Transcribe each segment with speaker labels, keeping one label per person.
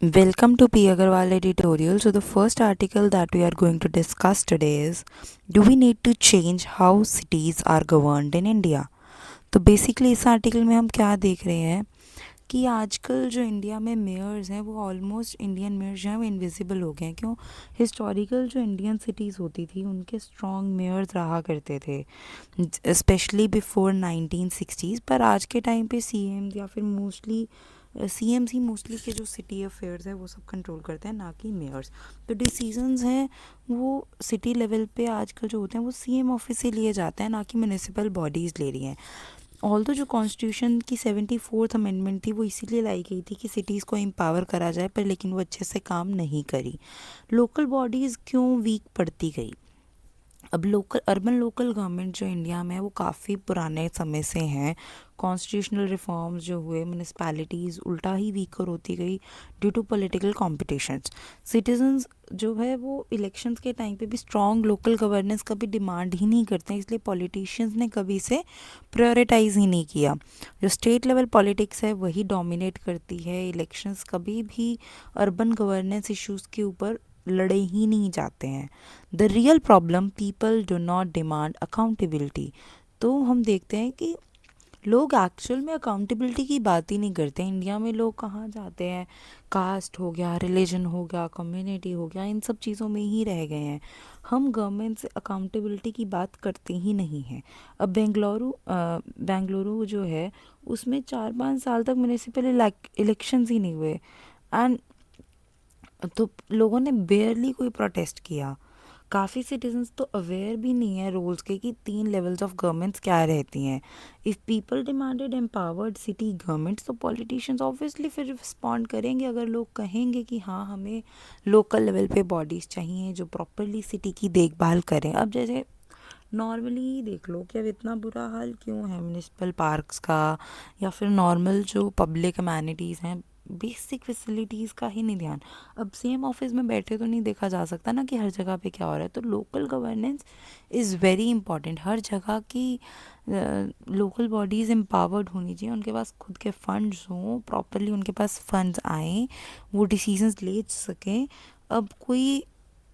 Speaker 1: Welcome to P. Agarwal editorial. So, the first article that we are going to discuss today is, do we need to change how cities are governed in India? तो basically इस article में हम क्या देख रहे हैं कि आजकल जो इंडिया में मेयर्स हैं वो ऑलमोस्ट इंडियन मेयर्स जो हैं वो इनविजिबल हो गए हैं। क्यों? हिस्टोरिकल जो इंडियन सिटीज़ होती थी उनके स्ट्रॉन्ग मेयर्स रहा करते थे, स्पेशली बिफोर 1960s। पर आज के टाइम पे सीएम या फिर मोस्टली सीएम्स ही मोस्टली के जो सिटी अफेयर्स है वो सब कंट्रोल करते हैं, ना कि मेयर्स। तो डिसीजंस हैं वो सिटी लेवल पे आजकल जो होते हैं वो सीएम ऑफिस से लिए जाते हैं, ना कि म्यूनिसिपल बॉडीज़ ले रही हैं। ऑल्दो जो कॉन्स्टिट्यूशन की 74th अमेंडमेंट थी वो इसीलिए लाई गई थी कि सिटीज़ को एम्पावर करा जाए, पर लेकिन वो अच्छे से काम नहीं करी। लोकल बॉडीज़ क्यों वीक पड़ती गई? अब अर्बन लोकल गवर्नमेंट जो इंडिया में है वो काफ़ी पुराने समय से हैं। कॉन्स्टिट्यूशनल रिफॉर्म्स जो हुए, म्यूनिसपैलिटीज़ उल्टा ही वीकर होती गई due to political competitions. Citizens जो है वो इलेक्शंस के टाइम पे भी स्ट्रॉन्ग लोकल गवर्नेंस कभी डिमांड ही नहीं करते हैं, इसलिए पॉलिटिशियंस ने कभी इसे प्रायोरिटाइज ही नहीं किया। जो स्टेट लेवल पॉलिटिक्स है वही डोमिनेट करती है। इलेक्शंस कभी भी अर्बन गवर्नेंस इश्यूज़ के ऊपर लड़े ही नहीं जाते हैं। The real problem, people do not demand accountability. तो हम देखते हैं कि लोग एक्चुअल में अकाउंटेबिलिटी की बात ही नहीं करते। इंडिया में लोग कहाँ जाते हैं? कास्ट हो गया, रिलीजन हो गया, कम्युनिटी हो गया, इन सब चीज़ों में ही रह गए हैं। हम गवर्नमेंट से अकाउंटेबिलिटी की बात करते ही नहीं हैं। अब बेंगलुरु जो है उसमें 4-5 साल तक म्यूनिसिपल इलेक्शंस ही नहीं हुए, एंड तो लोगों ने बेयरली कोई प्रोटेस्ट किया। काफ़ी सिटीजन्स तो अवेयर भी नहीं है रूल्स के कि 3 लेवल्स ऑफ गवर्नमेंट्स क्या रहती हैं। If people demanded empowered city governments, तो पॉलिटिशियंस ऑब्वियसली फिर रिस्पॉन्ड करेंगे। अगर लोग कहेंगे कि हाँ हमें लोकल लेवल पे बॉडीज़ चाहिए जो प्रॉपरली सिटी की देखभाल करें। अब जैसे नॉर्मली देख लो कि अब इतना बुरा हाल क्यों है म्यूनिसिपल पार्क्स का, या फिर नॉर्मल जो पब्लिक अमेनिटीज़ हैं, बेसिक फैसिलिटीज़ का ही नहीं ध्यान। अब सेम ऑफिस में बैठे तो नहीं देखा जा सकता ना कि हर जगह पे क्या हो रहा है। तो local governance is very important. हर जगह की लोकल बॉडीज़ एम्पावर्ड होनी चाहिए, उनके पास खुद के फंड्स हों, प्रॉपरली उनके पास फंड्स आएँ, वो डिसीजंस ले सकें। अब कोई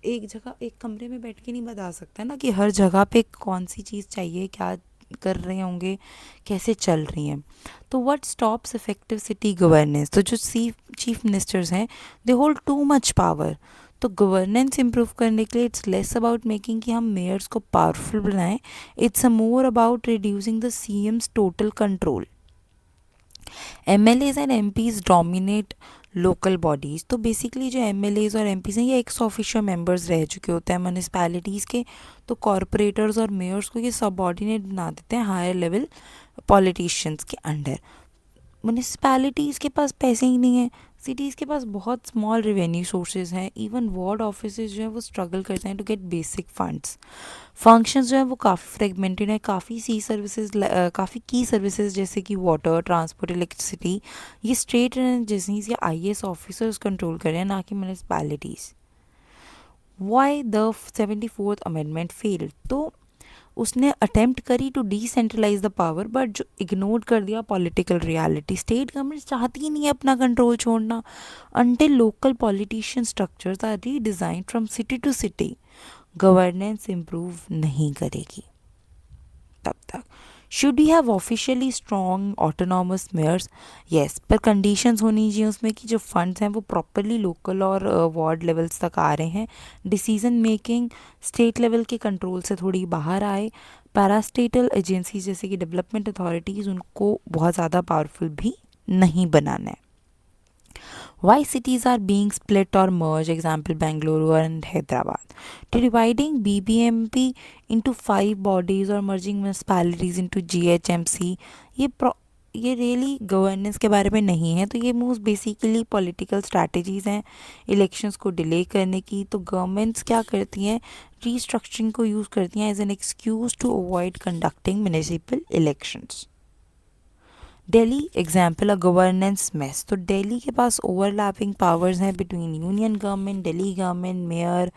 Speaker 1: एक जगह एक कमरे में बैठ के नहीं बता सकता ना कि हर जगह पे कौन सी चीज़ चाहिए, क्या कर रहे होंगे, कैसे चल रही हैं। तो what stops effective city governance? तो जो चीफ मिनिस्टर्स हैं they hold too much power. तो गवर्नेंस इम्प्रूव करने के लिए इट्स लेस अबाउट मेकिंग कि हम मेयर्स को पावरफुल बनाएं, it's a more about reducing the CM's total control. MLAs and MPs dominate local bodies. तो बेसिकली जो एमएलएज और एमपीज हैं ये एक्स ऑफिशियल मेंबर्स रह चुके होते हैं म्यूनिसपैलिटीज़ के। तो कॉरपोरेटर्स और मेयर्स को ये सबऑर्डिनेट बना देते हैं हायर लेवल पॉलिटिशियंस के अंडर। म्यूनिसपैलिटीज़ के पास पैसे ही नहीं है, सिटीज़ के पास बहुत स्मॉल रेवेन्यू सोर्सेज हैं, इवन वार्ड ऑफिसेज जो है वो स्ट्रगल करते हैं to get basic funds. Functions जो है वो काफ़ी फ्रेगमेंटेड है। काफ़ी की सर्विसेज जैसे कि वाटर, ट्रांसपोर्ट, इलेक्ट्रिसिटी, ये स्टेट एजेंसीज या आईएएस ऑफिसर्स कंट्रोल कर रहे हैं, ना कि municipalities. Why the 74th amendment failed? तो उसने अटेम्प्ट करी to decentralise the power, but जो इग्नोर कर दिया पॉलिटिकल रियलिटी। स्टेट गवर्नमेंट चाहती ही नहीं है अपना कंट्रोल छोड़ना। Until local politician structures are redesign from city to city, governance improve नहीं करेगी तब तक। Should we have officially strong autonomous mayors? Yes, पर कंडीशंस होनी चाहिए उसमें कि जो फंड्स हैं वो प्रॉपरली लोकल और वार्ड लेवल्स तक आ रहे हैं, डिसीजन मेकिंग स्टेट लेवल के कंट्रोल से थोड़ी बाहर आए। पैरास्टेटल एजेंसीज जैसे कि डेवलपमेंट अथॉरिटीज़, उनको बहुत ज़्यादा पावरफुल भी नहीं बनाना है। Why cities are being split or merged, example Bangalore and Hyderabad. Dividing BBMP into 5 bodies or merging municipalities into GHMC, ये ये रियली गवर्नेंस के बारे में नहीं है। तो ये मोस्ट बेसिकली पॉलिटिकल स्ट्रैटेजीज़ हैं इलेक्शंस को डिले करने की। तो गवर्नमेंट्स क्या करती हैं? रीस्ट्रक्चरिंग को यूज़ करती हैं as an excuse to avoid conducting municipal elections. Delhi example a governance mess. तो दिल्ली के पास ओवरलैपिंग पावर्स हैं between union government, Delhi government, mayor.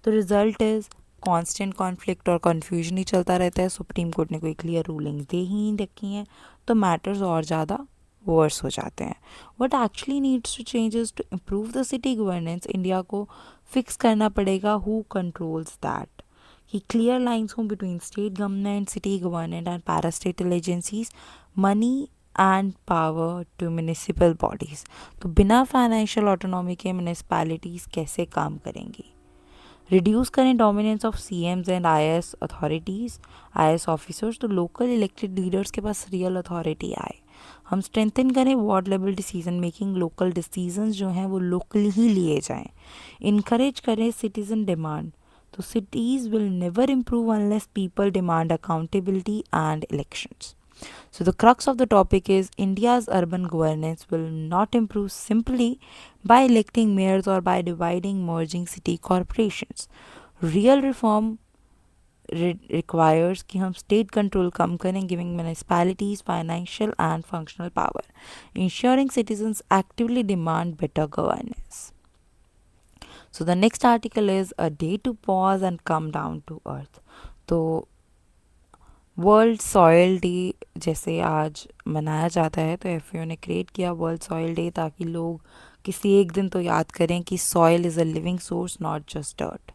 Speaker 1: तो रिजल्ट इज़ कांस्टेंट कॉन्फ्लिक्ट और कन्फ्यूजन ही चलता रहता है। सुप्रीम कोर्ट ने कोई क्लियर रूलिंग दे ही नहीं रखी हैं, तो मैटर्स और ज़्यादा वर्स हो जाते हैं. What actually needs to changes to improve the city governance, India को फिक्स करना पड़ेगा हु कंट्रोल्स दैट, कि क्लियर लाइंस हों between state government, city government and parastatal agencies, money and power to municipal bodies. तो बिना financial autonomy के municipalities कैसे काम करेंगी. रिड्यूस करें dominance of CM's and IAS authorities, IAS officers, तो लोकल इलेक्टेड लीडर्स के पास रियल अथॉरिटी आए. हम स्ट्रेंथन करें ward level decision making, local decisions जो हैं वो लोकली ही लिए जाएं. इनकरेज करें सिटीजन डिमांड, तो cities will never improve unless people demand accountability and elections. So, the crux of the topic is India's urban governance will not improve simply by electing mayors or by dividing merging city corporations. Real reform requires कि हम state control कम करें, giving municipalities financial and functional power, ensuring citizens actively demand better governance. So the next article is a day to pause and come down to earth. तो world soil day जैसे आज मनाया जाता है, तो F ने create किया world soil day ताकि लोग किसी एक दिन तो याद करें कि soil is a living source, not just dirt.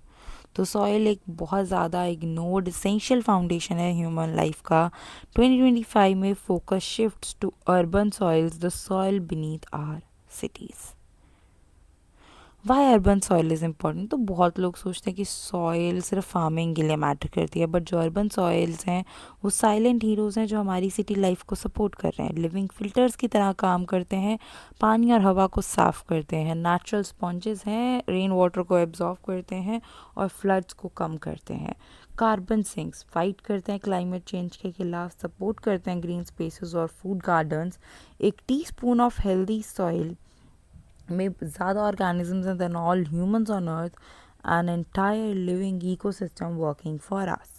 Speaker 1: तो सॉयल एक बहुत ज़्यादा इग्नोर्ड एसेंशियल फाउंडेशन है ह्यूमन लाइफ का. 2025 में focus shifts to urban soils, the soil beneath our cities. Why urban soil is important. तो बहुत लोग सोचते हैं कि सॉइल सिर्फ फार्मिंग के लिए मैटर करती है, बट जो अर्बन सॉइल्स हैं वो साइलेंट हीरोज़ हैं जो हमारी सिटी लाइफ को सपोर्ट कर रहे हैं, लिविंग फिल्टर्स की तरह काम करते हैं, पानी और हवा को साफ़ करते हैं, नेचुरल स्पॉन्जेस हैं, रेन वाटर को एब्जॉर्व करते हैं और फ्लड्स को कम करते हैं. कार्बन सिंक्स फाइट करते हैं क्लाइमेट चेंज के खिलाफ, सपोर्ट करते हैं ग्रीन स्पेसेस और फूड गार्डन्स. एक टीस्पून ऑफ हेल्दी सॉइल में ज़्यादा ऑर्गेनिजम्स हैं than all humans on earth, an entire living ecosystem working for us.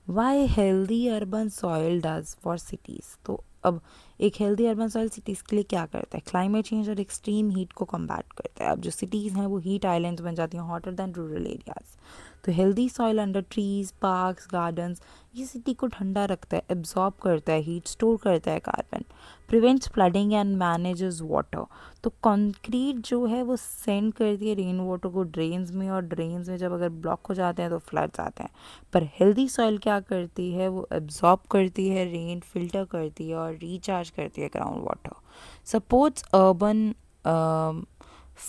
Speaker 1: Why healthy urban soil does for cities. तो अब एक हेल्दी अर्बन सॉइल सिटीज़ के लिए क्या करता है, क्लाइमेट चेंज और एक्सट्रीम हीट को कम्बैट करता है. अब जो सिटीज़ हैं वो हीट आइलैंड्स बन जाती हैं, हॉटर दैन रूरल एरियाज. तो healthy soil under trees, parks, gardens, ये सिटी को ठंडा रखता है, एब्जॉर्ब करता है हीट, स्टोर करता है carbon, prevents flooding and manages water. तो कंक्रीट जो है वो सेंड करती है रेन वाटर को ड्रेन्स में, और ड्रेन्स में जब अगर ब्लॉक हो जाते हैं तो फ्लड्स आते हैं. पर हेल्दी सॉइल क्या करती है, वो एब्जॉर्ब करती है रेन, फिल्टर करती है और रिचार्ज करती है ground water, supports urban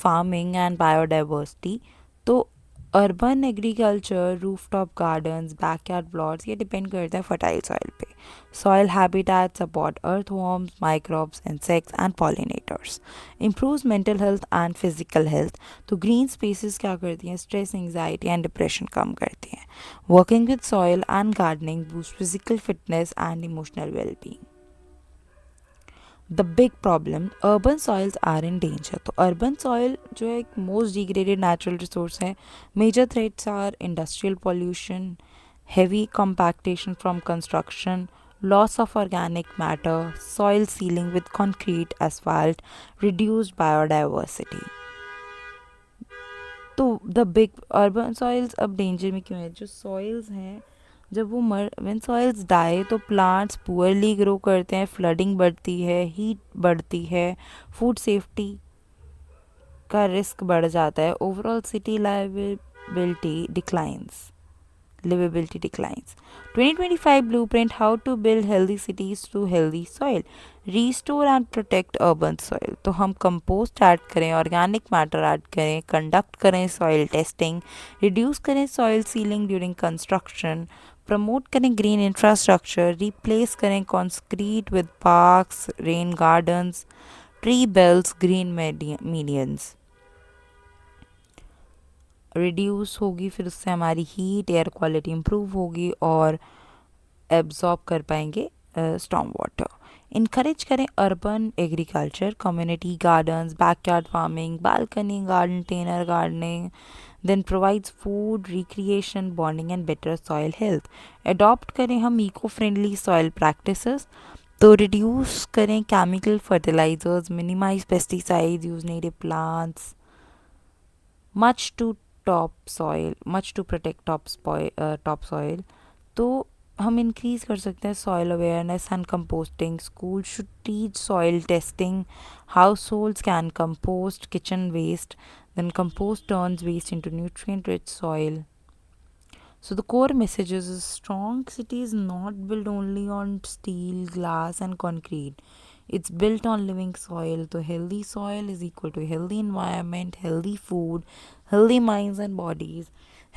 Speaker 1: farming and biodiversity. तो urban agriculture, rooftop gardens, backyard plots, ये डिपेंड करता है फर्टाइल सॉइल पे. Soil habitat support earthworms, microbes, insects and pollinators. Improves mental health and physical health. तो green spaces क्या करती हैं, stress, anxiety and depression कम करती हैं. Working with soil and gardening boost physical fitness and emotional wellbeing. The big problem, urban soils are in danger. तो urban soil जो है एक मोस्ट डिग्रेडेड नेचुरल रिसोर्स है. Major threats are industrial pollution, heavy compactation from construction, loss of organic matter, soil sealing with concrete, asphalt, reduced biodiversity. तो the big urban soils अब danger में क्यों है, जो सॉइल्स हैं जब वो व्हेन सॉइल्स डाई तो प्लांट्स पुअरली ग्रो करते हैं, फ्लडिंग बढ़ती है, हीट बढ़ती है, फूड सेफ्टी का रिस्क बढ़ जाता है, overall city liability declines. Livability declines. 2025 Blueprint, How to Build Healthy Cities Through Healthy Soil. Restore and Protect Urban Soil. तो हम कंपोस्ट ऐड करें, ऑर्गेनिक मैटर ऐड करें, कंडक्ट करें सॉइल टेस्टिंग, रिड्यूस करें soil ceiling during construction, promote करें green infrastructure, replace करें concrete with parks, rain gardens, tree belts, green medians. Reduce होगी, फिर उससे हमारी हीट, एयर क्वालिटी इम्प्रूव होगी और एब्जॉर्ब कर पाएंगे स्टॉर्म वाटर. इनकरेज करें urban agriculture, community gardens, backyard farming, balcony garden, container gardening, then provides food, recreation, bonding and better soil health. Adopt करें हम इको फ्रेंडली सॉइल प्रैक्टिसेस. तो reduce करें chemical fertilisers, minimise pesticides, use native plants, much to protect top soil. तो हम increase कर सकते हैं soil awareness and composting. School should teach soil testing. Households can compost kitchen waste. Then compost turns waste into nutrient rich soil. So the core message is a strong city is not built only on steel, glass, and concrete. It's built on living soil. So healthy soil is equal to healthy environment, healthy food, healthy minds and bodies,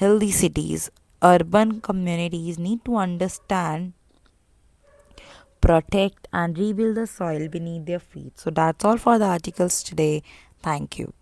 Speaker 1: healthy cities. Urban communities need to understand, protect, and rebuild the soil beneath their feet. So that's all for the articles today. Thank you.